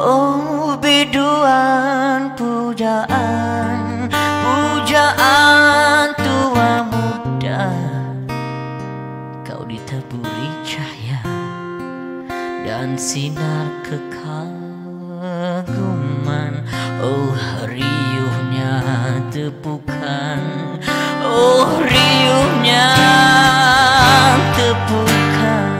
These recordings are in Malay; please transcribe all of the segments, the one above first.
Oh biduan pujaan, pujaan tua muda, kau ditaburi cahaya dan sinar kekaguman. Oh riuhnya tepukan, oh riuhnya tepukan.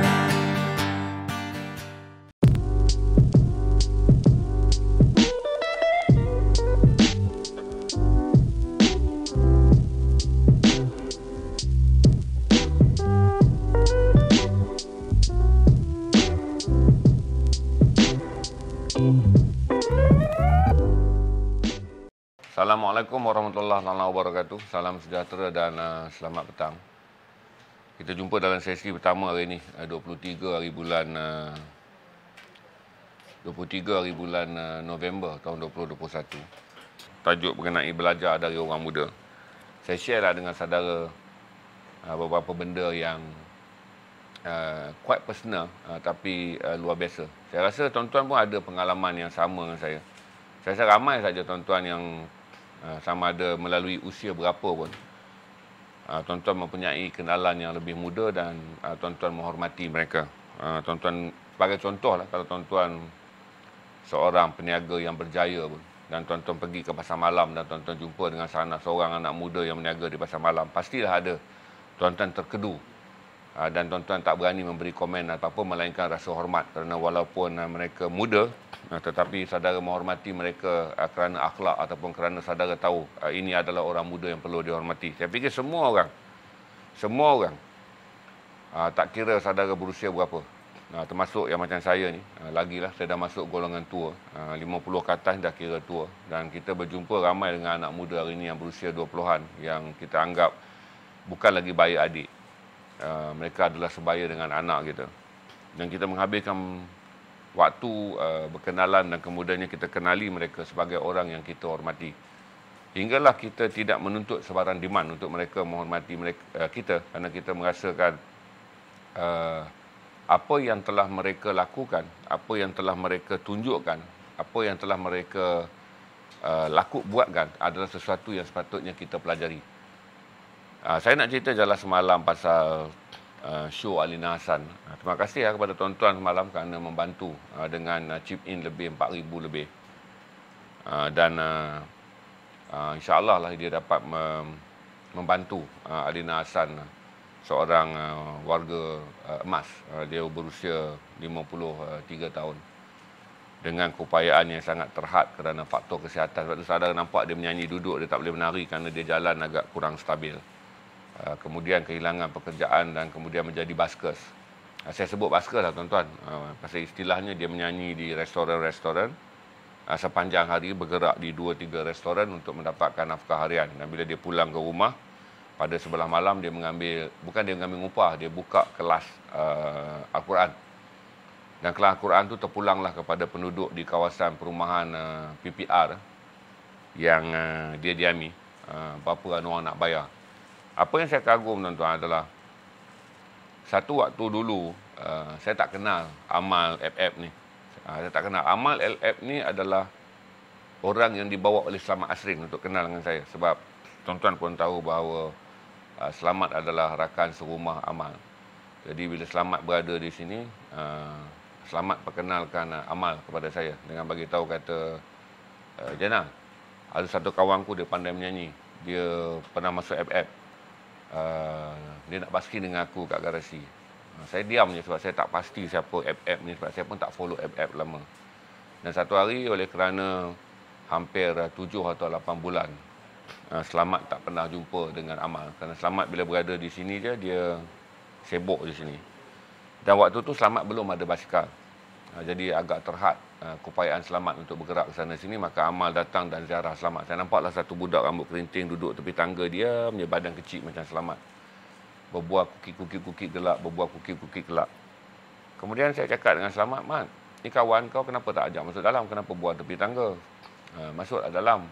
Assalamualaikum warahmatullahi wabarakatuh. Salam sejahtera dan selamat petang. Kita jumpa dalam sesi pertama hari ini, 23 hari bulan November tahun 2021. Tajuk mengenai belajar dari orang muda. Saya share dengan saudara beberapa benda yang quite personal tapi luar biasa. Saya rasa tuan-tuan pun ada pengalaman yang sama dengan saya. Saya rasa ramai saja tuan-tuan yang sama ada melalui usia berapa pun, tuan-tuan mempunyai kenalan yang lebih muda dan tuan-tuan menghormati mereka. Tuan-tuan, sebagai contoh lah, kalau tuan-tuan seorang peniaga yang berjaya pun, dan tuan-tuan pergi ke pasar malam dan tuan-tuan jumpa dengan seorang anak muda yang berniaga di pasar malam, pastilah ada tuan-tuan terkedu dan tuan-tuan tak berani memberi komen ataupun melainkan rasa hormat, kerana walaupun mereka muda, tetapi saudara menghormati mereka kerana akhlak ataupun kerana saudara tahu ini adalah orang muda yang perlu dihormati. Saya fikir semua orang tak kira saudara berusia berapa, termasuk yang macam saya ni, lagilah saya dah masuk golongan tua, 50 ke atas dah kira tua, dan kita berjumpa ramai dengan anak muda hari ini yang berusia 20-an yang kita anggap bukan lagi bayi adik. Mereka adalah sebaya dengan anak kita, dan kita menghabiskan waktu berkenalan dan kemudiannya kita kenali mereka sebagai orang yang kita hormati, hinggalah kita tidak menuntut sebarang demand untuk mereka menghormati kita, kerana kita merasakan apa yang telah mereka lakukan, apa yang telah mereka tunjukkan, apa yang telah mereka buatkan adalah sesuatu yang sepatutnya kita pelajari. Saya nak cerita jelas semalam pasal show Alina Hassan. Terima kasih kepada tuan-tuan semalam kerana membantu dengan chip in lebih 4,000 lebih. Dan insya-Allah lah dia dapat membantu Alina Hassan, seorang warga emas. Dia berusia 53 tahun. Dengan keupayaan yang sangat terhad kerana faktor kesihatan. Sebab tu saudara nampak dia menyanyi duduk, dia tak boleh menari kerana dia jalan agak kurang stabil. Kemudian kehilangan pekerjaan dan kemudian menjadi baskers. Saya sebut baskers lah tuan-tuan, pasal istilahnya dia menyanyi di restoran-restoran, sepanjang hari bergerak di 2-3 restoran untuk mendapatkan nafkah harian. Dan bila dia pulang ke rumah pada sebelah malam, dia mengambil, bukan dia mengambil upah, dia buka kelas Al-Quran. Dan kelas Al-Quran tu terpulanglah kepada penduduk di kawasan perumahan PPR yang dia diami. Berapa orang nak bayar. Apa yang saya kagum tuan-tuan adalah, satu waktu dulu saya tak kenal Amal FF ni. Saya tak kenal. Amal LF ni adalah orang yang dibawa oleh Selamat Asrin untuk kenal dengan saya. Sebab tuan-tuan pun tahu bahawa Selamat adalah rakan serumah Amal. Jadi bila Selamat berada di sini, Selamat perkenalkan Amal kepada saya dengan bagi tahu kata, Jana, ada satu kawanku dia pandai menyanyi. Dia pernah masuk FF. Dia nak baski dengan aku kat garasi. Saya diam je sebab saya tak pasti siapa FF ni, sebab saya pun tak follow FF lama. Dan satu hari oleh kerana hampir 7 atau 8 bulan Selamat tak pernah jumpa dengan Amal, kerana Selamat bila berada di sini dia sibuk di sini. Dan waktu tu Selamat belum ada basikal. Jadi agak terhad keupayaan Selamat untuk bergerak ke sana sini, maka Amal datang dan ziarah Selamat. Saya nampaklah satu budak rambut kerinting duduk tepi tangga dia, punya badan kecil macam Selamat. Berbuah kukik-kukik gelap, berbuah kukik-kukik gelap. Kemudian saya cakap dengan Selamat, "Mat, ni kawan kau kenapa tak ajak masuk dalam? Kenapa buat tepi tangga? Masuklah dalam."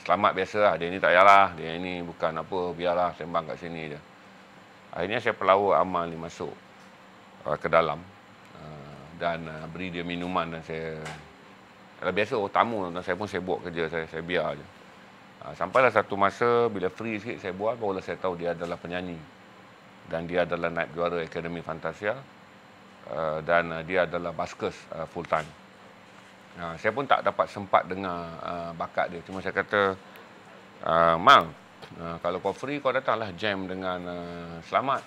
Selamat biasalah, dia ni tak payahlah, dia ni bukan apa, biarlah sembang kat sini je. Akhirnya saya pelawa Amal ni masuk ke dalam dan beri dia minuman, dan saya Biasa tamu, dan saya pun sibuk kerja saya biar je. Sampailah satu masa bila free sikit saya buat, barulah saya tahu dia adalah penyanyi. Dan dia adalah naib juara Akademi Fantasia. Dan dia adalah baskers full time. Saya pun tak dapat sempat dengar bakat dia. Cuma saya kata, Mal, kalau kau free kau datanglah jam dengan Selamat.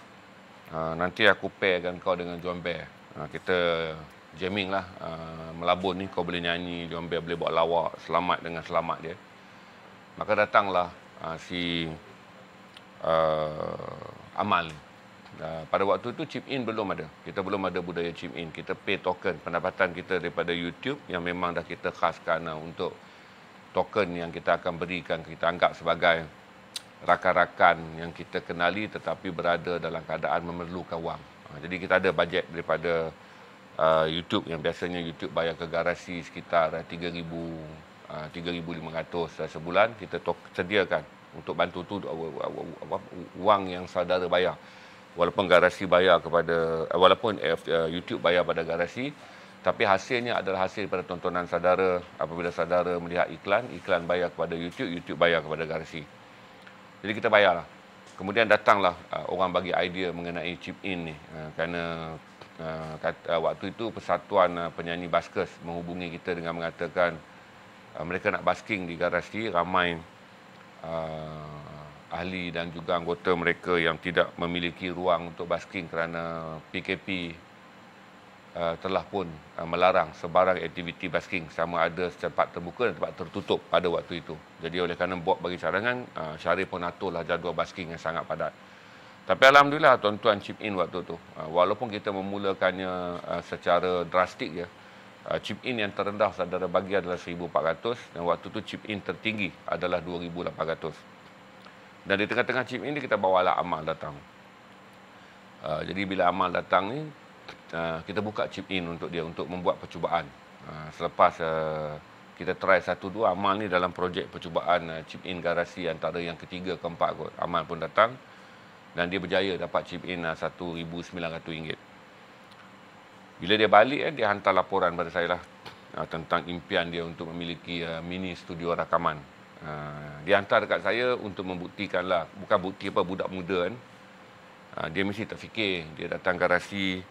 Nanti aku pairkan kau dengan John Bear. Kita jamming lah. Melabun ni kau boleh nyanyi, John Bear boleh buat lawak, Selamat dengan Selamat dia. Maka datanglah si Amal ni. Pada waktu itu chip in belum ada. Kita belum ada budaya chip in. Kita pay token pendapatan kita daripada YouTube yang memang dah kita khaskan untuk token yang kita akan berikan. Kita anggap sebagai rakan-rakan yang kita kenali tetapi berada dalam keadaan memerlukan wang. Jadi kita ada bajet daripada YouTube yang biasanya YouTube bayar ke garasi sekitar 3,500 sebulan. Kita sediakan untuk bantu tu wang yang saudara bayar. Walaupun garasi bayar kepada, walaupun YouTube bayar pada garasi, tapi hasilnya adalah hasil daripada tontonan saudara. Apabila saudara melihat iklan bayar kepada YouTube, YouTube bayar kepada garasi. Jadi kita bayarlah. Kemudian datanglah orang bagi idea mengenai chip in ni. Kerana waktu itu Persatuan Penyanyi Baskers menghubungi kita dengan mengatakan mereka nak basking di garasi, ramai ahli dan juga anggota mereka yang tidak memiliki ruang untuk basking kerana PKP telah pun melarang sebarang aktiviti basking, sama ada tempat terbuka dan tempat tertutup pada waktu itu. Jadi oleh kerana BOP bagi cadangan, Syarif pun aturlah jadual basking yang sangat padat. Tapi alhamdulillah tuan-tuan chip in waktu tu. Walaupun kita memulakannya secara drastik chip in yang terendah saudara bagi adalah 1,400 dan waktu tu chip in tertinggi adalah 2,800. Dan di tengah-tengah chip in ni kita bawalah Amal datang. Jadi bila Amal datang ni, kita buka chip in untuk dia untuk membuat percubaan. Selepas kita try 1-2, Amal ni dalam projek percubaan chip in garasi antara yang ketiga keempat kot. Amal pun datang dan dia berjaya dapat chip in RM1,900. Bila dia balik dia hantar laporan pada saya lah tentang impian dia untuk memiliki mini studio rakaman. Dia hantar dekat saya untuk membuktikan lah, bukan bukti apa, budak muda kan. Dia mesti terfikir, dia datang garasi.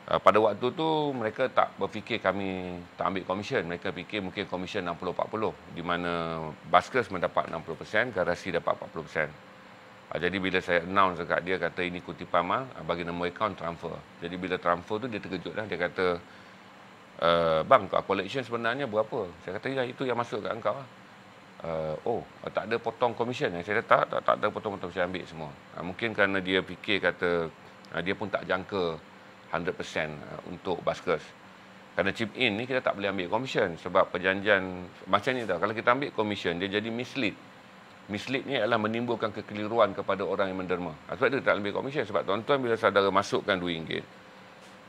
Pada waktu tu mereka tak berfikir kami tak ambil komisen. Mereka fikir mungkin komisen 60-40, di mana baskers mendapat 60%, garasi dapat 40%. Jadi bila saya announce dekat dia, kata ini kutipan Mal, bagi nombor akaun transfer. Jadi bila transfer tu dia terkejut lah. Dia kata, bang, collection sebenarnya berapa? Saya kata, ya itu yang masuk kat engkau lah. Tak ada potong komisen. Saya kata tak ada potong-potong, saya ambil semua. Mungkin kerana dia fikir, kata dia pun tak jangka 100% untuk baskers. Kerana chip in ni kita tak boleh ambil komisen sebab perjanjian macam ni tau. Kalau kita ambil komisen dia jadi mislead. Mislead ni adalah menimbulkan kekeliruan kepada orang yang menderma. Sebab itu tak ambil komisen. Sebab tuan-tuan bila saudara masukkan RM2,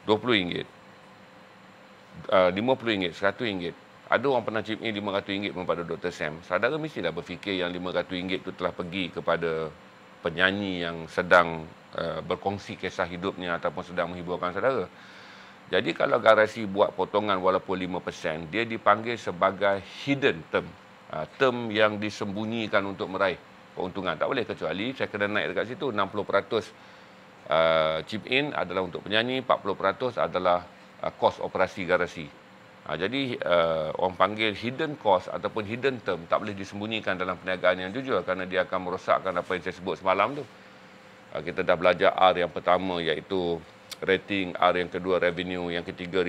RM20, RM50, RM100, ada orang pernah chip in RM500 pun pada Dr. Sam. Saudara mestilah berfikir yang RM500 itu telah pergi kepada penyanyi yang sedang berkongsi kisah hidupnya ataupun sedang menghiburkan saudara. Jadi kalau garasi buat potongan walaupun 5%, dia dipanggil sebagai hidden term. Term yang disembunyikan untuk meraih keuntungan. Tak boleh, kecuali saya kena naik dekat situ. 60% chip in adalah untuk penyanyi, 40% adalah kos operasi garasi. Jadi orang panggil hidden cost ataupun hidden term tak boleh disembunyikan dalam perniagaan yang jujur kerana dia akan merosakkan apa yang saya sebut semalam tu. Kita dah belajar R yang pertama iaitu rating, R yang kedua revenue, yang ketiga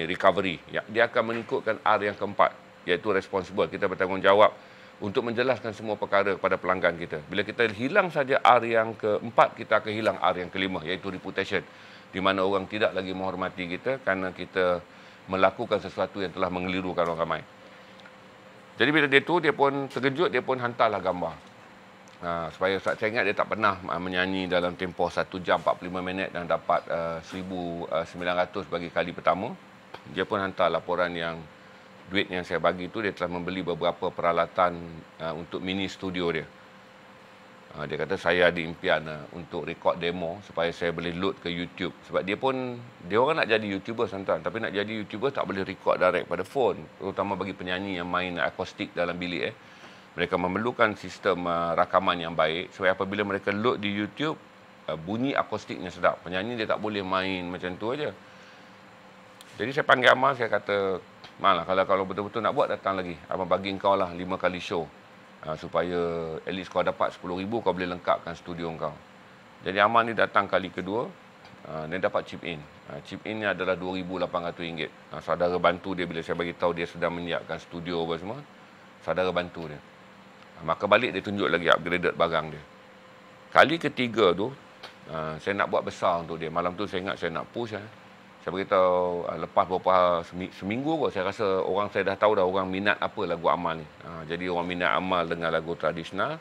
recovery. Dia akan mengikutkan R yang keempat iaitu responsible. Kita bertanggungjawab untuk menjelaskan semua perkara kepada pelanggan kita. Bila kita hilang saja R yang keempat, kita akan hilang R yang kelima iaitu reputation, di mana orang tidak lagi menghormati kita kerana kita melakukan sesuatu yang telah mengelirukan orang ramai. Jadi bila dia pun terkejut, dia pun hantarlah gambar. Supaya saya ingat dia tak pernah menyanyi dalam tempoh 1 jam 45 minit dan dapat 1,900 bagi kali pertama. Dia pun hantar laporan yang duit yang saya bagi itu dia telah membeli beberapa peralatan untuk mini studio dia. Dia kata saya ada impian untuk rekod demo supaya saya boleh load ke YouTube. Sebab dia orang nak jadi YouTuber tuan-tuan. Tapi nak jadi YouTuber tak boleh rekod direct pada phone. Terutama bagi penyanyi yang main akustik dalam bilik. Mereka memerlukan sistem rakaman yang baik. Supaya apabila mereka load di YouTube, bunyi akustiknya sedap. Penyanyi dia tak boleh main macam tu aja. Jadi saya panggil Amal, saya kata, Mal, kalau betul-betul nak buat, datang lagi. Abang bagi kau lah 5 kali show. Supaya at least kau dapat 10,000, kau boleh lengkapkan studio kau. Jadi Amal ni datang kali kedua, dia dapat chip in. Chip in ni adalah RM2,800. Saudara bantu dia bila saya bagi tahu dia sedang menyiapkan studio apa semua. Saudara bantu dia. Maka balik dia tunjuk lagi upgraded barang dia. Kali ketiga tu, saya nak buat besar untuk dia. Malam tu saya ingat saya nak push. Saya beritahu lepas beberapa seminggu kot, saya rasa saya dah tahu dah orang minat apa lagu Amal ni. Jadi orang minat Amal dengan lagu tradisional.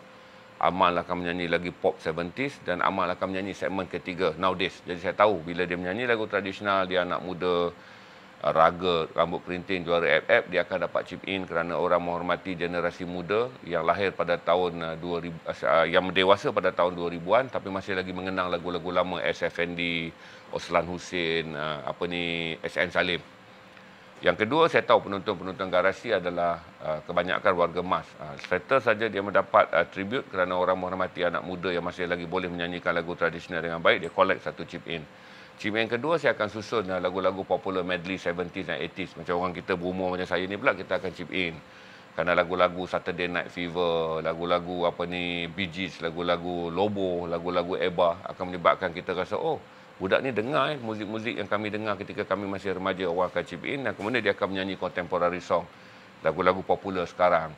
Amal akan menyanyi lagi pop 70s dan Amal akan menyanyi segmen ketiga, Nowadays. Jadi saya tahu bila dia menyanyi lagu tradisional, dia anak muda, raga, rambut kerinting, juara FF, dia akan dapat chip in kerana orang menghormati generasi muda yang lahir pada tahun 2000, yang dewasa pada tahun 2000-an tapi masih lagi mengenang lagu-lagu lama SFND, Oslan Hussein, SN Salim. Yang kedua, saya tahu penonton-penonton garasi adalah kebanyakan warga emas. Settle saja dia mendapat tribute kerana orang menghormati anak muda yang masih lagi boleh menyanyikan lagu tradisional dengan baik, dia collect satu chip in. Chip in kedua, saya akan susun lagu-lagu popular medley 70s dan 80s. Macam orang kita berumur macam saya ni pula, kita akan chip in. Kerana lagu-lagu Saturday Night Fever, lagu-lagu Bee Gees, lagu-lagu Lobo, lagu-lagu Eba akan menyebabkan kita rasa, budak ni dengar muzik-muzik yang kami dengar ketika kami masih remaja, orang akan chip in dan kemudian dia akan menyanyi contemporary song, lagu-lagu popular sekarang.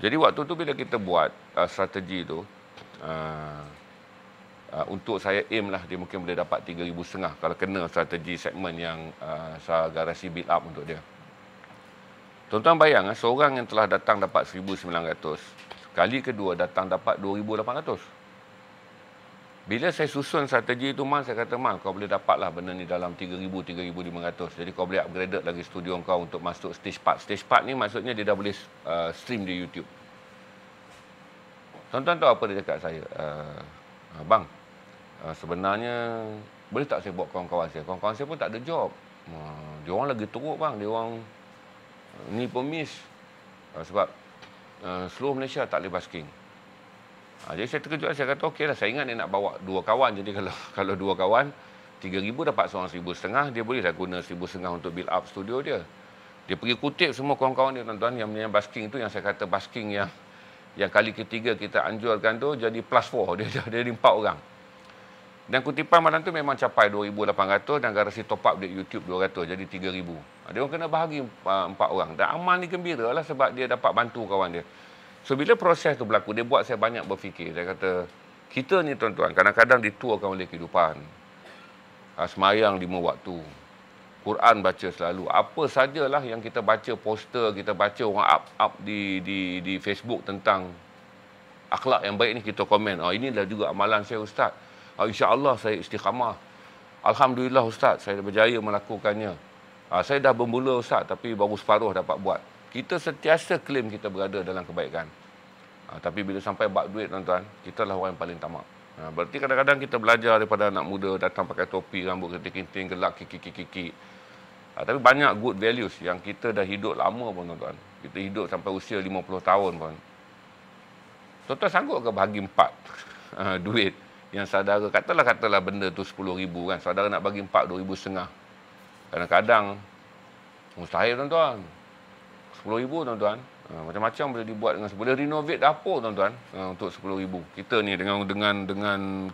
Jadi waktu tu bila kita buat strategi tu, untuk saya aim lah dia mungkin boleh dapat 3,500 kalau kena strategi segmen yang garasi build up untuk dia. Tuan-tuan bayang, seorang yang telah datang dapat 1,900, kali kedua datang dapat 2,800. Bila saya susun strategi itu, saya kata, kau boleh dapatlah benda ni dalam 3,000, 3,500. Jadi kau boleh upgrade lagi studio kau untuk masuk stage part. Stage part ni maksudnya dia dah boleh stream di YouTube. Tuan-tuan tahu apa dia cakap saya? Bang, sebenarnya boleh tak saya buat kawan-kawan saya? Kawan-kawan saya pun tak ada job. Dia orang lagi teruk bang. Dia orang ni pemis. Sebab seluruh Malaysia tak boleh basking. Jadi saya terkejut, saya kata okey lah, saya ingat dia nak bawa 2 kawan. Jadi kalau 2 kawan, 3,000 dapat seorang 1,500, dia boleh dah guna 1,500 untuk build up studio dia. Dia pergi kutip semua kawan-kawan dia tuan-tuan yang menyanyi basking tu, yang saya kata basking yang kali ketiga kita anjurkan tu jadi plus 4, dia jadi 4 orang. Dan kutipan malam tu memang capai 2,800 dan garasi top up di YouTube 200, jadi 3,000. Dia orang kena bahagi 4 orang. Dan Amal ni gembira lah sebab dia dapat bantu kawan dia. So, bila proses tu berlaku, dia buat saya banyak berfikir. Saya kata, kita ni tuan-tuan, kadang-kadang dituakan oleh kehidupan. Semayang 5 waktu. Quran baca selalu. Apa sajalah yang kita baca, poster, kita baca orang up di Facebook tentang akhlak yang baik ni, kita komen. Inilah juga amalan saya, Ustaz. InsyaAllah saya istiqamah. Alhamdulillah, Ustaz, saya berjaya melakukannya. Saya dah bermula, Ustaz, tapi baru separuh dapat buat. Kita sentiasa klaim kita berada dalam kebaikan. Tapi bila sampai bab duit, tuan-tuan, kita lah orang yang paling tamak. Berarti kadang-kadang kita belajar daripada anak muda, datang pakai topi, rambut kerinting-kerinting, gelak, kiki-kiki. Tapi banyak good values yang kita dah hidup lama pun, tuan-tuan. Kita hidup sampai usia 50 tahun pun. Tuan-tuan sanggup ke bagi 4 duit yang saudara, katalah benda tu 10,000 kan. Saudara nak bagi 4, 2,500. Kadang-kadang mustahil, tuan-tuan. 10,000 tuan-tuan. Macam-macam boleh dibuat dengan boleh renovate dapur tuan-tuan untuk 10,000. Kita ni dengan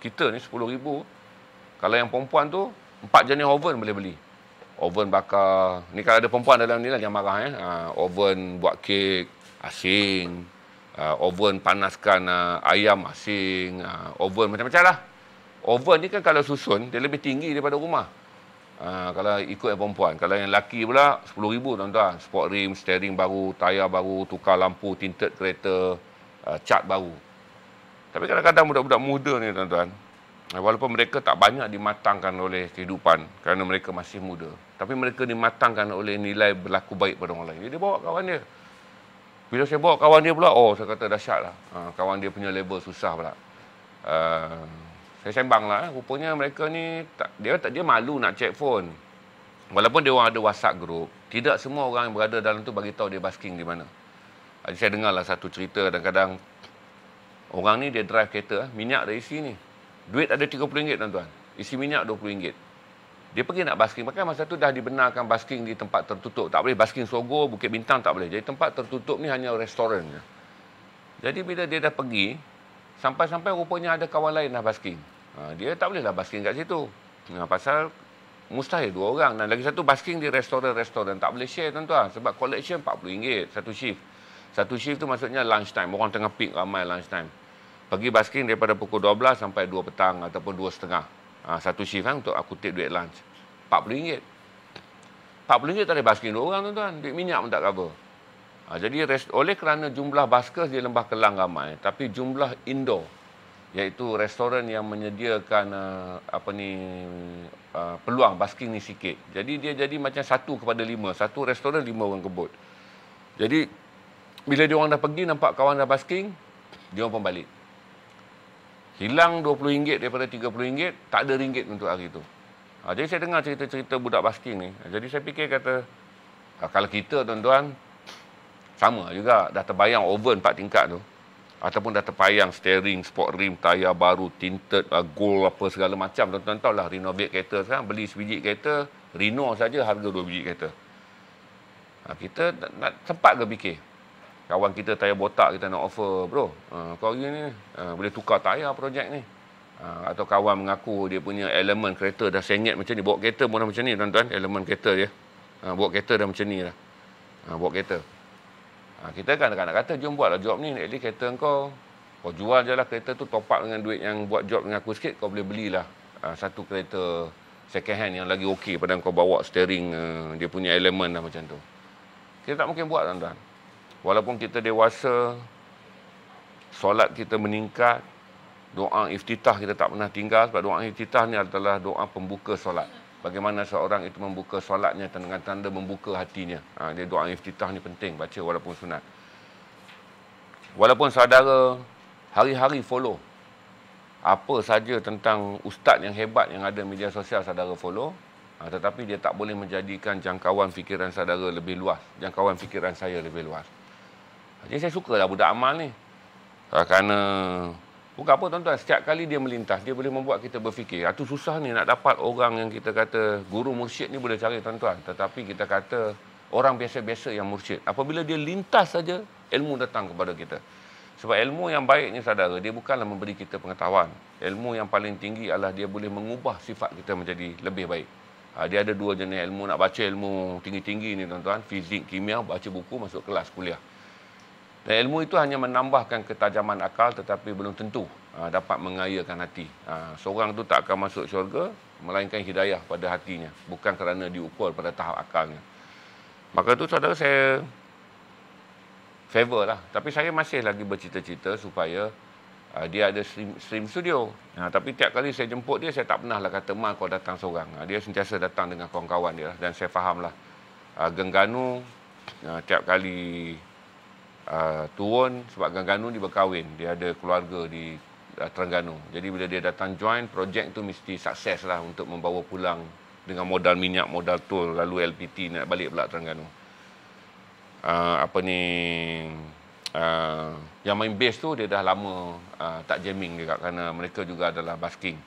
kita ni 10,000. Kalau yang perempuan tu 4 jenis oven boleh beli. Oven bakar. Ni kalau ada perempuan dalam ni lah jangan marah Oven buat kek asing. Oven panaskan ayam asing. Oven macam-macam lah. Oven ni kan kalau susun dia lebih tinggi daripada rumah. Kalau ikut yang perempuan. Kalau yang lelaki pula 10,000 tuan-tuan. Sport rim, steering baru, tayar baru, tukar lampu, tinted kereta, cat baru. Tapi kadang-kadang budak-budak muda ni tuan-tuan, walaupun mereka tak banyak dimatangkan oleh kehidupan kerana mereka masih muda, tapi mereka dimatangkan oleh nilai berlaku baik pada orang lain. Jadi dia bawa kawan dia. Bila saya bawa kawan dia pula, saya kata dahsyat lah. Kawan dia punya label susah pula. Saya sembang lah. Rupanya mereka ni, dia malu nak check phone. Walaupun dia orang ada WhatsApp group, tidak semua orang yang berada dalam tu bagi tahu dia basking di mana. Jadi saya dengar lah satu cerita, kadang-kadang orang ni dia drive kereta, minyak dah isi ni. Duit ada RM30 tuan-tuan. Isi minyak RM20. Dia pergi nak basking. Maka masa tu dah dibenarkan basking di tempat tertutup. Tak boleh basking Sogo, Bukit Bintang tak boleh. Jadi tempat tertutup ni hanya restoran. Jadi bila dia dah pergi, sampai-sampai rupanya ada kawan lain dah basking. Dia tak bolehlah basking kat situ. Pasal mustahil 2 orang. Dan lagi satu basking di restoran-restoran. Tak boleh share tuan-tuan. Sebab collection RM40 satu shift. Satu shift tu maksudnya lunch time. Orang tengah peak ramai lunch time. Pergi basking daripada pukul 12 sampai 2 petang ataupun 2.30. Satu shift untuk aku take duit lunch. RM40. RM40 tak boleh basking 2 orang tuan-tuan. Duit minyak pun tak cover. Jadi oleh kerana jumlah baskers di Lembah Kelang ramai, tapi jumlah indoor, iaitu restoran yang menyediakan peluang basking ni sikit. Jadi dia jadi macam 1:5. Satu restoran 5 orang kebut. Jadi bila dia orang dah pergi nampak kawan dah basking, dia orang pun balik. Hilang RM20 daripada RM30, tak ada ringgit untuk hari itu. Jadi saya dengar cerita-cerita budak basking ni. Jadi saya fikir kata, kalau kita tuan-tuan, sama juga. Dah terbayang oven 4 tingkat tu. Ataupun dah terpayang steering, sport rim, tayar baru, tinted, gold apa segala macam. Tuan-tuan tahu lah renovate kereta sekarang. Beli sebiji kereta, Reno saja harga 2 biji kereta. Kita nak sempat ke fikir? Kawan kita tayar botak kita nak offer, bro. Kau ni boleh tukar tayar projek ni. Atau kawan mengaku dia punya elemen kereta dah sengit macam ni. Bawa kereta pun dah macam ni tuan-tuan. Elemen kereta dia. Bawa kereta dah macam ni lah. Bawa kereta. Kita kan nak kata jom buatlah job ni. At least kereta kau jual je lah kereta tu, top up dengan duit yang buat job dengan aku sikit. Kau boleh belilah satu kereta second hand yang lagi okey pada kau bawa steering. Dia punya elemen lah macam tu. Kita tak mungkin buat tuan-tuan. Walaupun kita dewasa, solat kita meningkat, doa iftitah kita tak pernah tinggal, sebab doa iftitah ni adalah doa pembuka solat. Bagaimana seorang itu membuka solatnya dengan tanda membuka hatinya. Dia doa iftitah ni penting baca walaupun sunat. Walaupun saudara hari-hari follow apa saja tentang ustaz yang hebat yang ada media sosial, saudara follow. Tetapi dia tak boleh menjadikan jangkauan fikiran saudara lebih luas. Jangkauan fikiran saya lebih luas. Jadi saya sukalah budak amal ni. Kerana bukan apa tuan-tuan, setiap kali dia melintas, dia boleh membuat kita berfikir. Itu susah ni nak dapat orang yang kita kata guru mursyid ni boleh cari tuan-tuan. Tetapi kita kata orang biasa-biasa yang mursyid. Apabila dia lintas saja, ilmu datang kepada kita. Sebab ilmu yang baiknya saudara, dia bukanlah memberi kita pengetahuan. Ilmu yang paling tinggi adalah dia boleh mengubah sifat kita menjadi lebih baik. Dia ada 2 jenis ilmu. Nak baca ilmu tinggi-tinggi ni tuan-tuan, fizik, kimia, baca buku, masuk kelas kuliah. Dan ilmu itu hanya menambahkan ketajaman akal tetapi belum tentu dapat mengayakan hati. Seorang tu tak akan masuk syurga melainkan hidayah pada hatinya, bukan kerana diukur pada tahap akalnya. Maka tu saudara, saya favor lah. Tapi saya masih lagi bercita-cita supaya dia ada stream studio. Tapi tiap kali saya jemput dia, saya tak pernah lah kata, "Ma, kau datang seorang." Dia sentiasa datang dengan kawan-kawan dia. Dan saya fahamlah, Gengganu tiap kali turun, sebab Gengganu dia berkahwin. Dia ada keluarga di Terengganu. Jadi bila dia datang join, projek tu mesti sukses lah untuk membawa pulang dengan modal minyak, modal tol, lalu LPT nak balik pula Terengganu. Yang main bass tu dia dah lama tak jamming juga kerana mereka juga adalah basking.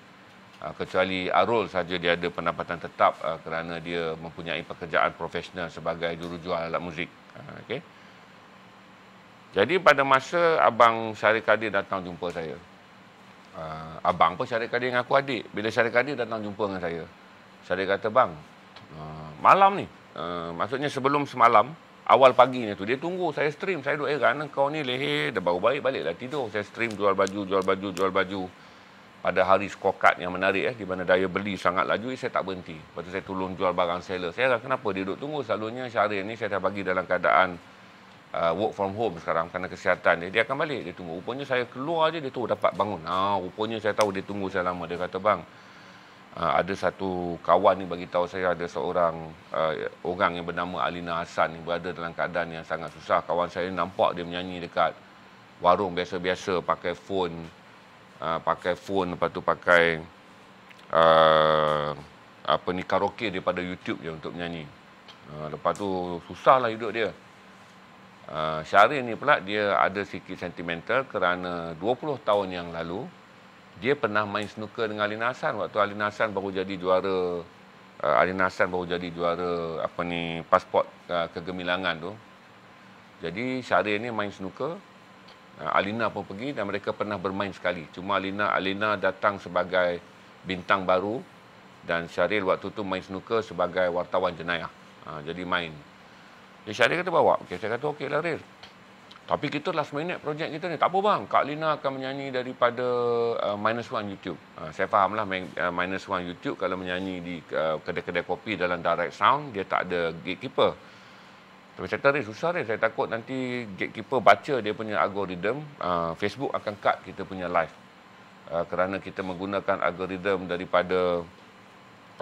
Kecuali Arul saja dia ada pendapatan tetap kerana dia mempunyai pekerjaan profesional sebagai jurujual alat muzik. Okey. Jadi pada masa Abang Syarif Kadir datang jumpa saya. Abang pun Syarif Kadir dengan aku adik. Bila Syarif Kadir datang jumpa dengan saya, Syarif kata, "Bang, malam ni, maksudnya sebelum semalam, awal paginya tu, dia tunggu saya stream. Saya duk heran, kau ni leher, dah baru baliklah tidur. Saya stream jual baju. Pada hari scorecard yang menarik, di mana daya beli sangat laju, saya tak berhenti. Lepas tu saya tolong jual barang seller. Saya heran kenapa dia duk tunggu. Selalunya Syarif ni saya dah bagi dalam keadaan work from home sekarang kerana kesihatan dia akan balik, dia tunggu. Rupanya saya keluar je, dia tu dapat bangun. Rupanya saya tahu dia tunggu saya lama. Dia kata, "Bang, Ada satu kawan ni bagi tahu saya ada seorang orang yang bernama Alina Hassan ni berada dalam keadaan yang sangat susah. Kawan saya nampak dia menyanyi dekat warung biasa-biasa pakai phone, lepas tu pakai karaoke daripada YouTube je untuk menyanyi. Lepas tu susahlah hidup dia. Syahrir ni pula dia ada sikit sentimental kerana 20 tahun yang lalu dia pernah main snooker dengan Alina Hassan waktu Alina Hassan baru jadi juara pasport kegemilangan tu. Jadi Syahrir ni main snooker, Alina pun pergi dan mereka pernah bermain sekali. Cuma Alina datang sebagai bintang baru dan Syahrir waktu tu main snooker sebagai wartawan jenayah. Jadi main. Jadi Syahrir kata bawa. Okay, saya kata okey lah Ril. Tapi kita last minute projek kita ni. Tak apa bang, Kak Lina akan menyanyi daripada -1 YouTube. Saya fahamlah -1 YouTube kalau menyanyi di kedai-kedai kopi dalam direct sound, dia tak ada gatekeeper. Tapi saya kata susah Ril. Saya takut nanti gatekeeper baca dia punya algoritma, Facebook akan cut kita punya live. Kerana kita menggunakan algoritma daripada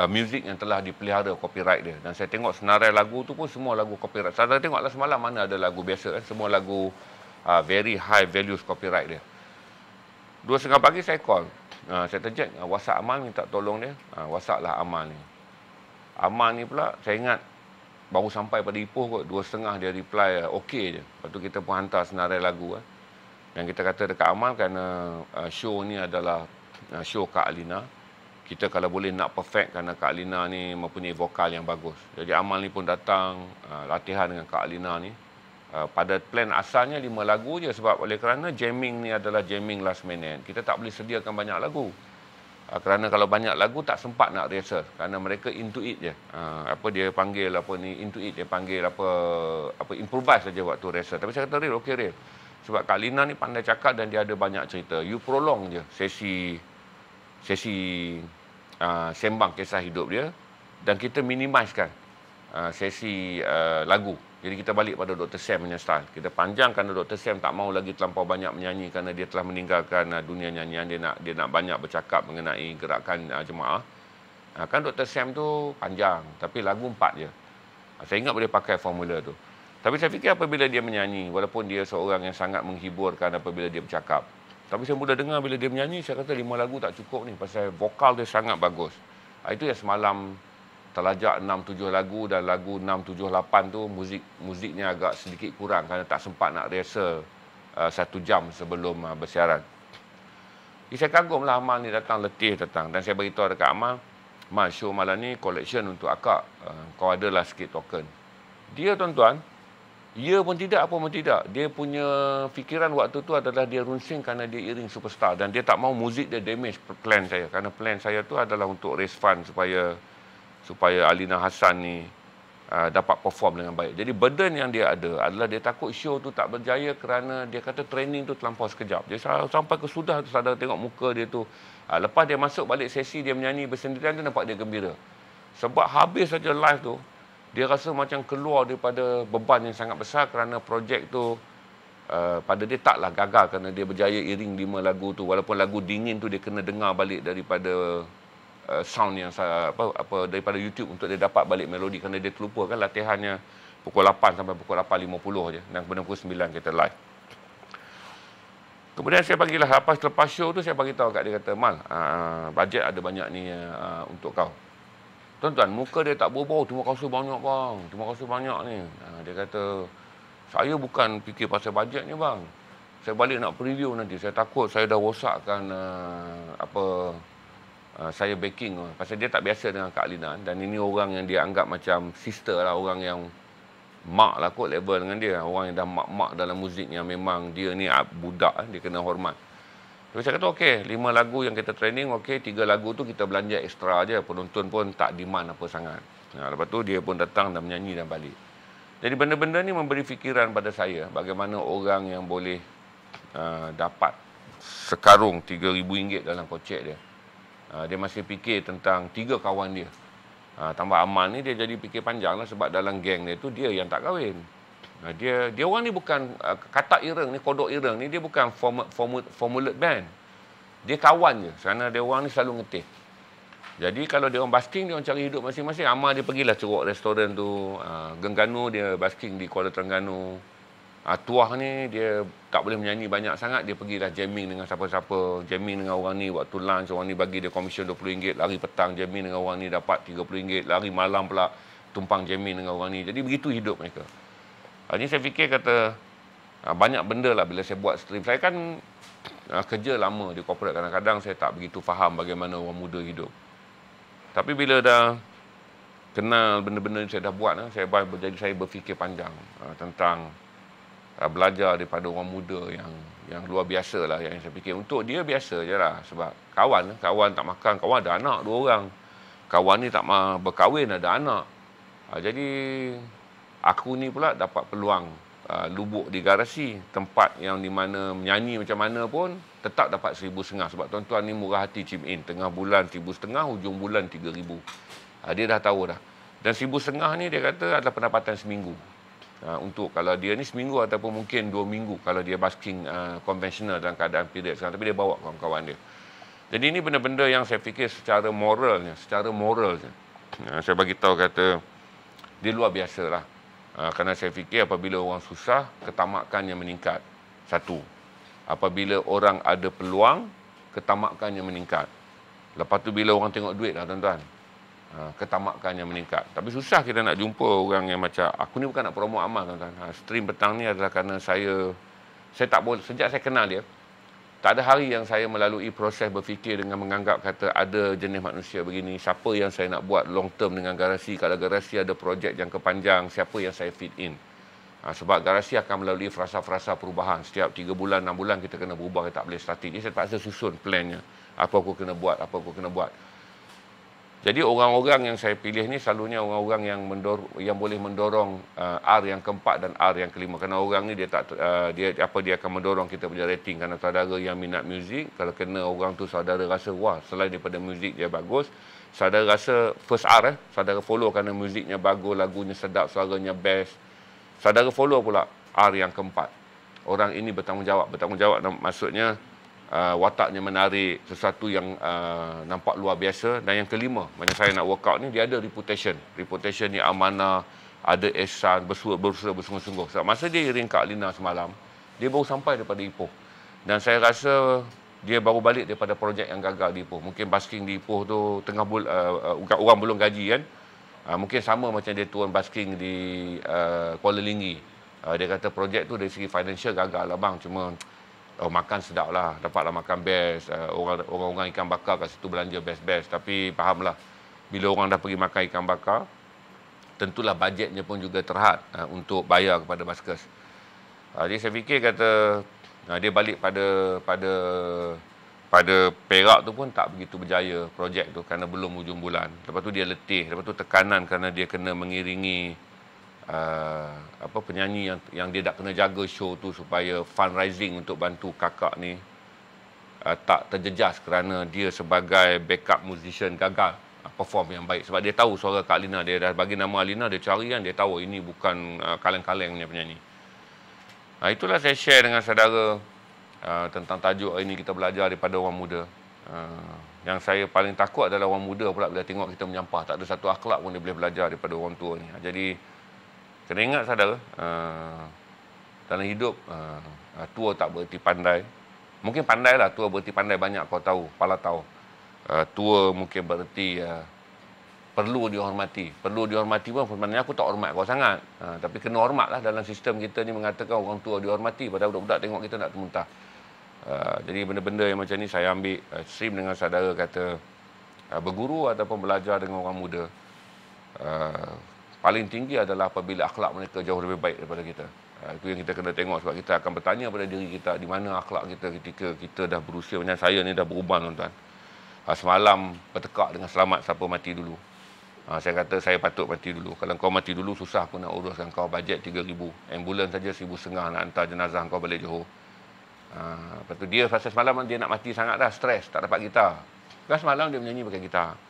muzik yang telah dipelihara copyright dia. Dan saya tengok senarai lagu tu pun semua lagu copyright. Saya tengoklah semalam mana ada lagu biasa kan. Semua lagu very high values copyright dia. 2:30 pagi saya call. Saya terjek WhatsApp Amal minta tolong dia. WhatsApp lah Amal ni. Amal ni pula saya ingat baru sampai pada Ipoh kot. 2:30 dia reply okey je. Lepas tu kita pun hantar senarai lagu kan. Yang kita kata dekat Amal kerana show ni adalah show Kak Alina. Kita kalau boleh nak perfect kerana Kak Alina ni mempunyai vokal yang bagus. Jadi Amal ni pun datang latihan dengan Kak Alina ni. Pada plan asalnya 5 lagu je sebab oleh kerana jamming ni adalah jamming last minute. Kita tak boleh sediakan banyak lagu. Kerana kalau banyak lagu tak sempat nak rehearsal. Kerana mereka into it je. Into it dia panggil improvise saja waktu rehearsal. Tapi saya kata Ril, okey Ril. Sebab Kak Alina ni pandai cakap dan dia ada banyak cerita. You prolong je sesi sembang kisah hidup dia dan kita minimizekan sesi lagu. Jadi kita balik pada Dr. Sam punya style. Kita panjang kerana Dr. Sam tak mahu lagi terlampau banyak menyanyi kerana dia telah meninggalkan dunia nyanyian. Dia nak banyak bercakap mengenai gerakan jemaah. Kan Dr. Sam tu panjang tapi lagu 4 je. Saya ingat boleh pakai formula tu. Tapi saya fikir apabila dia menyanyi, walaupun dia seorang yang sangat menghiburkan apabila dia bercakap, tapi saya mula dengar bila dia menyanyi, saya kata 5 lagu tak cukup ni pasal vokal dia sangat bagus. Itu yang semalam terlajak 6-7 lagu dan lagu 6-7-8 tu muziknya agak sedikit kurang kerana tak sempat nak rehearsal 1 jam sebelum bersiaran. Jadi saya kagumlah Amal ni datang letih datang dan saya beritahu dekat Amal, Mal, show malam ni collection untuk akak, kau adalah sikit token. Dia tuan-tuan, ya pun tidak, apa pun tidak. Dia punya fikiran waktu tu adalah dia runsing kerana dia iring superstar. Dan dia tak mau muzik dia damage plan saya. Kerana plan saya tu adalah untuk raise fund supaya Alina Hassan ni dapat perform dengan baik. Jadi burden yang dia ada adalah dia takut show tu tak berjaya kerana dia kata training tu terlampau sekejap. Dia sampai ke sudah tu sadar tengok muka dia tu. Lepas dia masuk balik sesi dia menyanyi bersendirian tu nampak dia gembira. Sebab habis saja live tu, dia rasa macam keluar daripada beban yang sangat besar kerana projek tu pada dia taklah gagal kerana dia berjaya iring 5 lagu tu. Walaupun lagu dingin tu dia kena dengar balik daripada sound yang daripada YouTube untuk dia dapat balik melodi kerana dia terlupa kan latihannya pukul 8 sampai pukul 8.50 je dan kemudian pukul 9 kita live. Kemudian saya bagilah lepas show tu saya bagi tahu kat dia kata, Mal, bajet ada banyak ni untuk kau. Tuan-tuan, muka dia tak berubah. Terima kasih banyak bang. Terima kasih banyak ni. Dia kata, saya bukan fikir pasal bajet ni bang. Saya balik nak preview nanti. Saya takut saya dah rosakkan saya backing. Pasal dia tak biasa dengan Kak Alina. Dan ini orang yang dia anggap macam sister lah. Orang yang mak lah kot level dengan dia. Orang yang dah mak-mak dalam muzik yang memang dia ni budak. Dia kena hormat. Tapi saya kata okey, 5 lagu yang kita training, okey, 3 lagu tu kita belanja ekstra aja. Penonton pun tak demand apa sangat. Lepas tu dia pun datang dan menyanyi dan balik. Jadi benda-benda ni memberi fikiran pada saya bagaimana orang yang boleh dapat sekarung RM3,000 dalam kocek dia. Dia masih fikir tentang 3 kawan dia. Tambah Amal ni dia jadi fikir panjang lah sebab dalam geng dia tu dia yang tak kahwin. Dia orang ni bukan katak ireng ni, kodok ireng ni, dia bukan formulate band. Dia kawan je. Kerana dia orang ni selalu ngetih. Jadi kalau dia orang basking, dia orang cari hidup masing-masing. Amal dia pergilah ceruk restoran tu. Gengganu dia basking di Kuala Terengganu. Tuah ni dia tak boleh menyanyi banyak sangat. Dia pergilah jamming dengan siapa-siapa. Jamming dengan orang ni waktu lunch. Orang ni bagi dia komisen RM20. Lari petang jamming dengan orang ni dapat RM30. Lari malam pula tumpang jamming dengan orang ni. Jadi begitu hidup mereka. Jadi saya fikir kata banyak benda lah bila saya buat stream. Saya kan kerja lama di corporate. Kadang-kadang saya tak begitu faham bagaimana orang muda hidup. Tapi bila dah kenal benda-benda yang saya dah buat, jadi saya berfikir panjang tentang belajar daripada orang muda yang luar biasa lah. Yang saya fikir untuk dia biasa je lah. Sebab kawan tak makan, kawan ada anak 2 orang. Kawan ni tak berkahwin, ada anak. Jadi aku ni pula dapat peluang lubuk di garasi, tempat yang di mana menyanyi macam mana pun tetap dapat RM1,500. Sebab tuan-tuan ni murah hati chip in. Tengah bulan RM1,500, hujung bulan RM3,000. Dia dah tahu dah. Dan RM1,500 ni dia kata adalah pendapatan seminggu. Untuk kalau dia ni seminggu ataupun mungkin 2 minggu kalau dia basking konvensional dalam keadaan period sekarang. Tapi dia bawa kawan-kawan dia. Jadi ini benda-benda yang saya fikir secara moralnya. Saya bagi tahu kata dia luar biasa lah. Kerana saya fikir apabila orang susah, ketamakannya meningkat. 1. Apabila orang ada peluang, ketamakannya meningkat. Lepas tu bila orang tengok duit lah tuan-tuan, ketamakannya meningkat. Tapi susah kita nak jumpa orang yang macam, aku ni bukan nak promote amal tuan-tuan. Stream petang ni adalah kerana saya tak boleh, sejak saya kenal dia, tak ada hari yang saya melalui proses berfikir dengan menganggap kata ada jenis manusia begini, siapa yang saya nak buat long term dengan garasi. Kalau garasi ada projek jangka panjang, siapa yang saya fit in. Sebab garasi akan melalui frasa-frasa perubahan. Setiap 3 bulan, 6 bulan kita kena berubah, kita tak boleh statik. Jadi saya terpaksa susun plannya. Apa aku kena buat. Jadi orang-orang yang saya pilih ni selalunya orang-orang yang boleh mendorong R yang keempat dan R yang kelima. Kerana orang ni dia akan mendorong kita punya rating. Kerana saudara yang minat muzik, kalau kena orang tu saudara rasa wah, selain daripada muzik dia bagus, saudara rasa first R saudara follow kerana muziknya bagus, lagunya sedap, suaranya best. Saudara follow pula R yang keempat. Orang ini bertanggungjawab. Bertanggungjawab maksudnya wataknya menarik, sesuatu yang nampak luar biasa. Dan yang kelima, macam saya nak workout ni, dia ada reputation. Reputation ni amanah, ada ihsan, bersungguh-sungguh. Sebab masa dia iring Kak Lina semalam, dia baru sampai daripada Ipoh. Dan saya rasa dia baru balik daripada projek yang gagal di Ipoh. Mungkin basking di Ipoh tu tengah orang belum gaji kan. Mungkin sama macam dia turun basking di Kuala Linggi. Dia kata projek tu dari segi financial gagal lah bang. Cuma makan sedap lah, dapatlah makan best. Orang-orang ikan bakar kat situ belanja best-best. Tapi fahamlah, bila orang dah pergi makan ikan bakar, tentulah bajetnya pun juga terhad untuk bayar kepada baskers. Jadi saya fikir kata dia balik pada Perak tu pun tak begitu berjaya projek tu kerana belum hujung bulan. Lepas tu dia letih, lepas tu tekanan kerana dia kena mengiringi penyanyi yang dia tak kena jaga show tu supaya fundraising untuk bantu kakak ni tak terjejas kerana dia sebagai backup musician gagal perform yang baik. Sebab dia tahu suara Kak Lina, dia dah bagi nama Alina, dia cari kan, dia tahu ini bukan kaleng-kaleng punya penyanyi. Itulah saya share dengan saudara tentang tajuk hari ini, kita belajar daripada orang muda. Yang saya paling takut adalah orang muda pula bila tengok kita menyampah. Tak ada satu akhlak pun dia boleh belajar daripada orang tua ni. Jadi kena ingat saudara, dalam hidup tua tak bererti pandai. Mungkin pandai lah, tua bererti pandai banyak kau tahu, pala tahu. Tua mungkin bererti perlu dihormati. Perlu dihormati pun sebenarnya aku tak hormat kau sangat. Tapi kena hormat lah, dalam sistem kita ni mengatakan orang tua dihormati. Padahal budak-budak tengok kita nak termuntah. Jadi benda-benda yang macam ni saya ambil stream dengan saudara kata berguru ataupun belajar dengan orang muda. Paling tinggi adalah apabila akhlak mereka jauh lebih baik daripada kita. Itu yang kita kena tengok, sebab kita akan bertanya pada diri kita di mana akhlak kita ketika kita dah berusia. Macam saya ni dah berubah tuan-tuan. Semalam bertekak dengan selamat siapa mati dulu. Saya kata saya patut mati dulu. Kalau kau mati dulu susah aku nak uruskan kau, bajet 3,000. Ambulans saja 1,500 nak hantar jenazah kau balik Johor. Lepas tu dia pasal semalam dia nak mati sangat dah, stres, tak dapat gitar. Kan semalam dia menyanyi pakai gitar.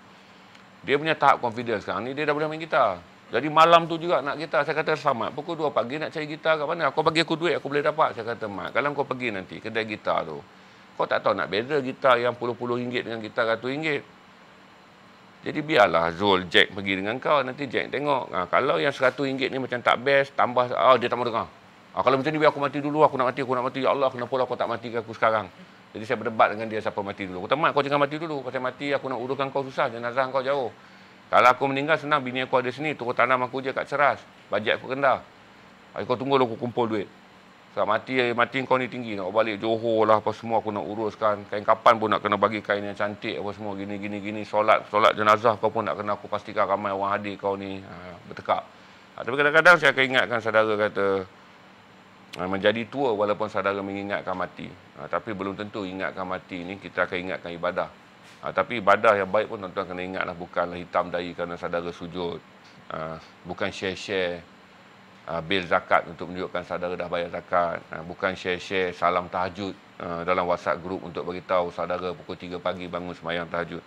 Dia punya tahap confidence sekarang ni dia dah boleh main gitar. Jadi malam tu juga nak gitar. Saya kata selamat, pukul 2 pagi nak cari gitar kat mana? Kau bagi aku duit, aku boleh dapat. Saya kata mat, kalau kau pergi nanti kedai gitar tu, kau tak tahu nak beza gitar yang puluh-puluh ringgit dengan gitar RM100. Jadi biarlah Zul, Jack pergi dengan kau. Nanti Jack tengok. Kalau yang RM100 ni macam tak best, tambah, dia tak mau dengar. Kalau macam ni biar aku mati dulu, aku nak mati. Ya Allah, kenapa kau tak matikan aku sekarang? Jadi saya berdebat dengan dia siapa mati dulu. Kata, Mat, kau jangan mati dulu. Pasal mati aku nak uruskan kau susah, jenazah kau jauh. Kalau aku meninggal senang, bini aku ada sini, turun tanam aku je kat Ceras. Bajet aku rendah. Kau tunggu aku kumpul duit. Sebab mati kau ni tinggi. Nak balik Johor lah apa semua aku nak uruskan. Kain kapan pun nak kena bagi kain yang cantik apa semua. Gini. Solat jenazah kau pun nak kena aku pastikan ramai orang hadir kau ni. Bertekak. Tapi kadang-kadang saya akan ingatkan saudara kata, menjadi tua walaupun saudara mengingatkan mati. Tapi belum tentu ingatkan mati ni kita akan ingatkan ibadah. Tapi ibadah yang baik pun tuan-tuan kena ingatlah, bukanlah hitam dahi kerana saudara sujud. Bukan share bil zakat untuk menunjukkan saudara dah bayar zakat. Bukan share salam tahajud dalam WhatsApp group untuk beritahu saudara pukul 3 pagi bangun sembahyang tahajud.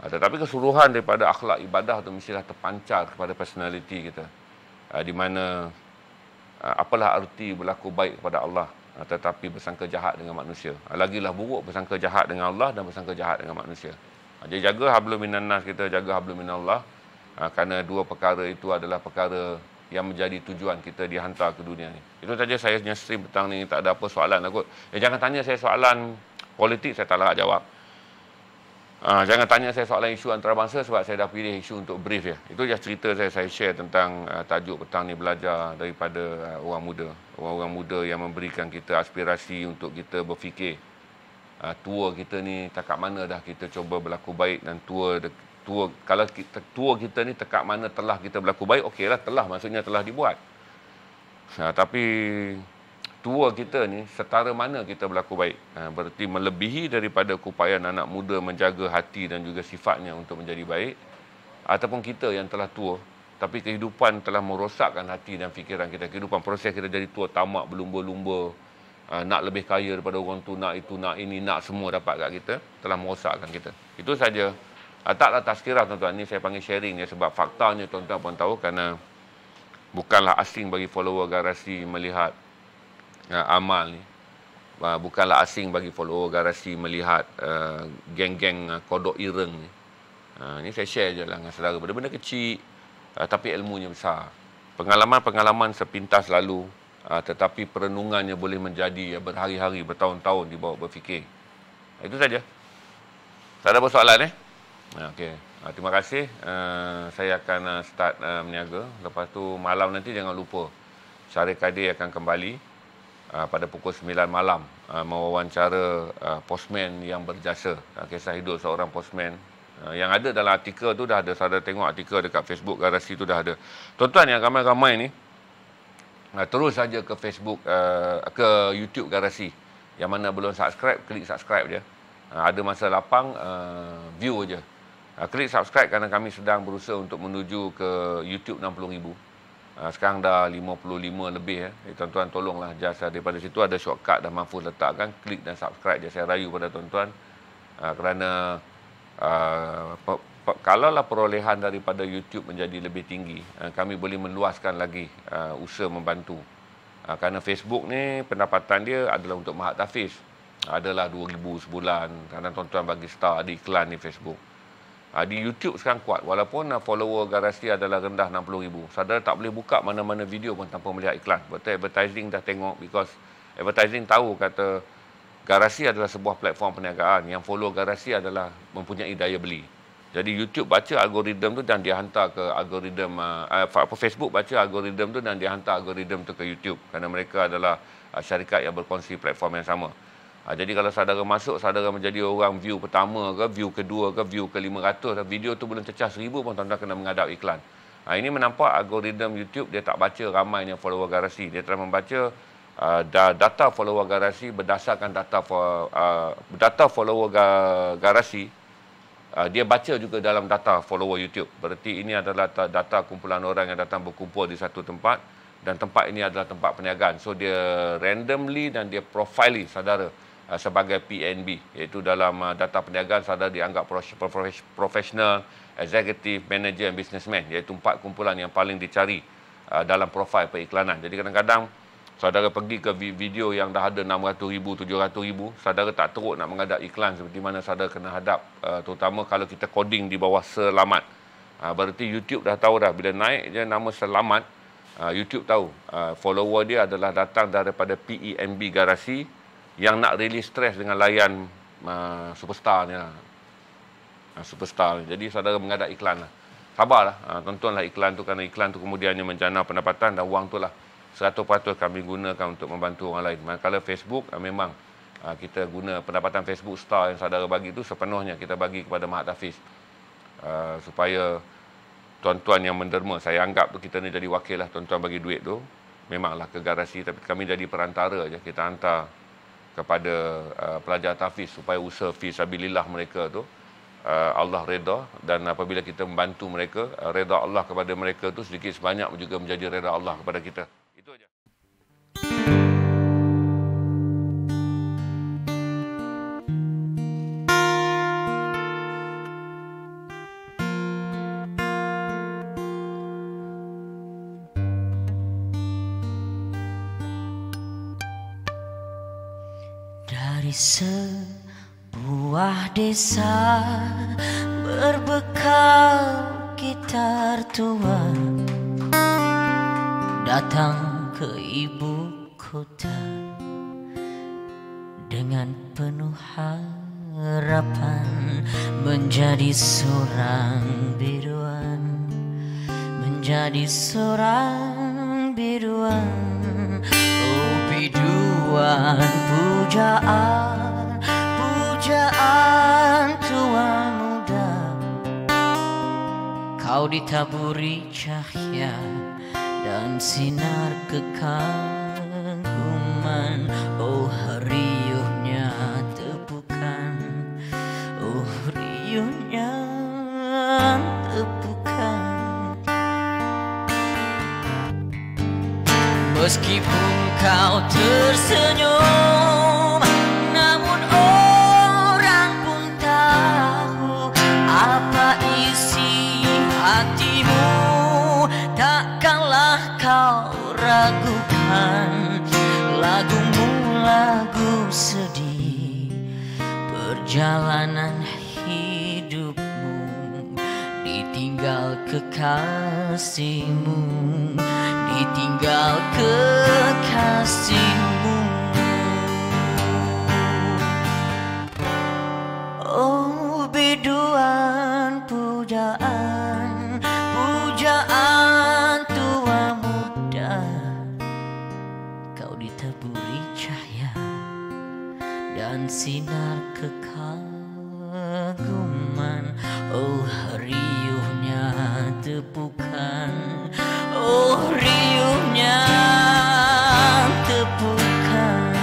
Tetapi keseluruhan daripada akhlak ibadah tu mestilah terpancar kepada personaliti kita. Di mana apalah arti berlaku baik kepada Allah tetapi bersangka jahat dengan manusia. Lagilah buruk bersangka jahat dengan Allah dan bersangka jahat dengan manusia. Jadi jaga hablum minan nas kita, jaga hablum minallah. Kerana dua perkara itu adalah perkara yang menjadi tujuan kita dihantar ke dunia ni. Itu saja saya punya stream petang ni, tak ada apa soalan lah kot. Jangan tanya saya soalan politik, saya tak larat jawab. Jangan tanya saya soalan isu antarabangsa sebab saya dah pilih isu untuk brief ya. Itu je cerita saya share tentang tajuk petang ni, belajar daripada orang muda. Orang-orang muda yang memberikan kita aspirasi untuk kita berfikir. Tua kita ni takat mana dah kita cuba berlaku baik, dan kalau tua kita ni tekak mana telah kita berlaku baik, okeylah, telah maksudnya telah dibuat. Tapi tua kita ni setara mana kita berlaku baik. Berarti melebihi daripada keupayaan anak muda menjaga hati dan juga sifatnya untuk menjadi baik, ataupun kita yang telah tua tapi kehidupan telah merosakkan hati dan fikiran kita. Kehidupan proses kita jadi tua, tamak, berlumba-lumba, nak lebih kaya daripada orang tu, nak itu, nak ini, nak semua dapat kat kita, telah merosakkan kita. Itu saja. Taklah tazkirah tuan-tuan, ni saya panggil sharing ya, sebab faktanya tuan-tuan pun tahu, kerana bukanlah asing bagi follower Garasi melihat amal ni. Bukanlah asing bagi follower Garasi melihat geng-geng kodok ireng ni. Ni saya share je lah dengan saudara, benda-benda kecil tapi ilmunya besar. Pengalaman-pengalaman sepintas lalu, tetapi perenungannya boleh menjadi berhari-hari, bertahun-tahun dibawa berfikir. Itu saja. Tak ada persoalan Okey. Terima kasih. Saya akan start meniaga. Lepas tu malam nanti jangan lupa Syarif Kadir akan kembali pada pukul 9 malam mewawancara postman yang berjasa. Kisah hidup seorang postman. Yang ada dalam artikel tu dah ada. Saudara tengok artikel dekat Facebook Garasi tu dah ada. Tuan-tuan yang ramai-ramai ni, terus saja ke Facebook, ke YouTube Garasi. Yang mana belum subscribe, klik subscribe je. Ada masa lapang, view je. Klik subscribe kerana kami sedang berusaha untuk menuju ke YouTube 60,000. Sekarang dah 55 lebih. Tuan-tuan tolonglah just daripada situ ada shortcut dah Mahfuz letakkan. Klik dan subscribe je. Saya rayu pada tuan-tuan. Kerana kalaulah perolehan daripada YouTube menjadi lebih tinggi, kami boleh meluaskan lagi usaha membantu. Kerana Facebook ni pendapatan dia adalah untuk Mahat Tafiz. Adalah 2,000 sebulan. Kadang tuan-tuan bagi star, ada iklan di Facebook. Di YouTube sekarang kuat. Walaupun follower Garasi adalah rendah 60,000. Saudara tak boleh buka mana-mana video pun tanpa melihat iklan. Betul, advertising dah tengok. Because advertising tahu kata Garasi adalah sebuah platform perniagaan. Yang follow Garasi adalah mempunyai daya beli. Jadi YouTube baca algoritma tu dan dia hantar ke algoritma, Facebook baca algoritma tu dan dia hantar algoritma tu ke YouTube. Kerana mereka adalah syarikat yang berkongsi platform yang sama. Jadi kalau saudara masuk, saudara menjadi orang view pertama ke, view kedua ke, view ke-500, video tu belum cecah 1,000 pun tuan-tuan kena menghadap iklan. Ini menampak algoritma YouTube dia tak baca ramainya follower Garasi. Dia telah membaca data follower Garasi berdasarkan data follower Garasi. Dia baca juga dalam data follower YouTube. Berarti ini adalah data kumpulan orang yang datang berkumpul di satu tempat, dan tempat ini adalah tempat perniagaan. So dia randomly dan dia profile saudara sebagai PNB, iaitu dalam data perniagaan saudara dianggap profesional, executive, manager dan businessman, iaitu 4 kumpulan yang paling dicari dalam profil periklanan. Jadi kadang-kadang Saudara pergi ke video yang dah ada 600,000, 700,000, saudara tak teruk nak menghadap iklan seperti mana saudara kena hadap, terutama kalau kita coding di bawah selamat. Berarti YouTube dah tahu dah, bila naik je nama selamat, YouTube tahu follower dia adalah datang daripada PEMB Garasi yang nak release stress dengan layan superstar ni lah. Superstar. Jadi saudara menghadap iklan lah. Sabarlah, tontonlah iklan tu, kerana iklan tu kemudiannya menjana pendapatan dan wang tu lah 100% kami gunakan untuk membantu orang lain. Manakala Facebook, memang kita guna pendapatan Facebook Star yang saudara bagi tu sepenuhnya kita bagi kepada Mahat Hafiz, supaya tuan-tuan yang menderma, saya anggap tu kita ni jadi wakil lah, tuan-tuan bagi duit tu memanglah ke garasi, tapi kami jadi perantara je, kita hantar kepada pelajar tahfiz supaya usaha fisabilillah mereka tu Allah reda, dan apabila kita membantu mereka, reda Allah kepada mereka tu sedikit sebanyak juga menjadi reda Allah kepada kita. Itu aja. Dari sebuah desa berbekal gitar tua, datang ke ibu kota dengan penuh harapan menjadi seorang biduan, menjadi seorang biduan. Oh biduan, pujaan, pujaan tua muda, kau ditaburi cahaya dan sinar kekaguman. Oh riuhnya tepukan, oh riuhnya tepukan. Meskipun kau tersenyum, namun orang pun tahu apa isi hatimu. Takkanlah kau ragukan, lagumu lagu sedih, perjalanan hidupmu ditinggal kekasihmu, ditinggal kekasihmu. Oh biduan, pujaan, pujaan tua muda, kau ditaburi cahaya dan sinar kekaguman. Oh riuhnya tepukan, oh riuhnya tepukan.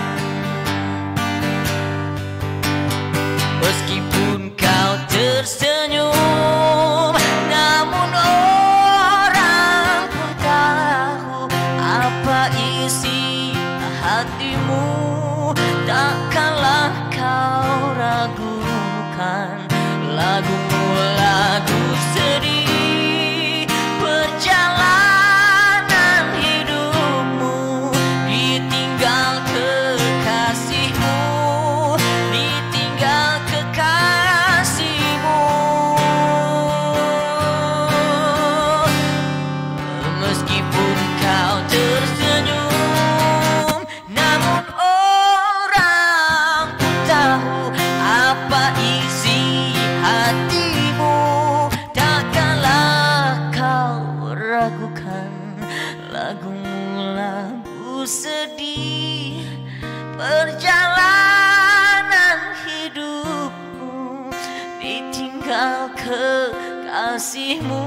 Meskipun kau tersenyum, namun orang pun tahu apa isi hatimu. Takkanlah kau ragukan, lagumu lagu sedih, perjalanan hidupmu ditinggal kekasihmu, ditinggal kekasihmu. Meskipun kau tersenyum, namun orang pun tahu apa isi hatimu. Takkanlah kau ragukan, lagumu lagu sedih, perjalanan hidupmu ditinggal kekasihmu,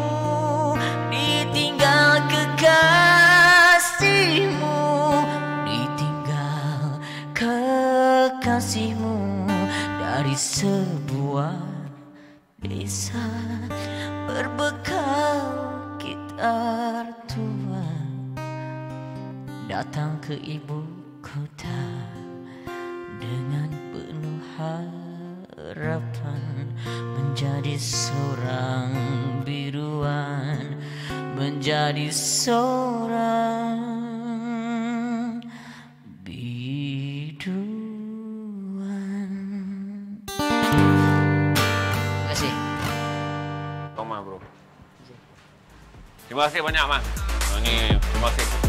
ditinggal kekasihmu, ditinggal kekasihmu. Dari sebuah desa berbekal gitar tua, datang ke ibu kota dengan penuh harapan menjadi seorang biduan, menjadi seorang Terima kasih banyak, Mas. Ini terima kasih.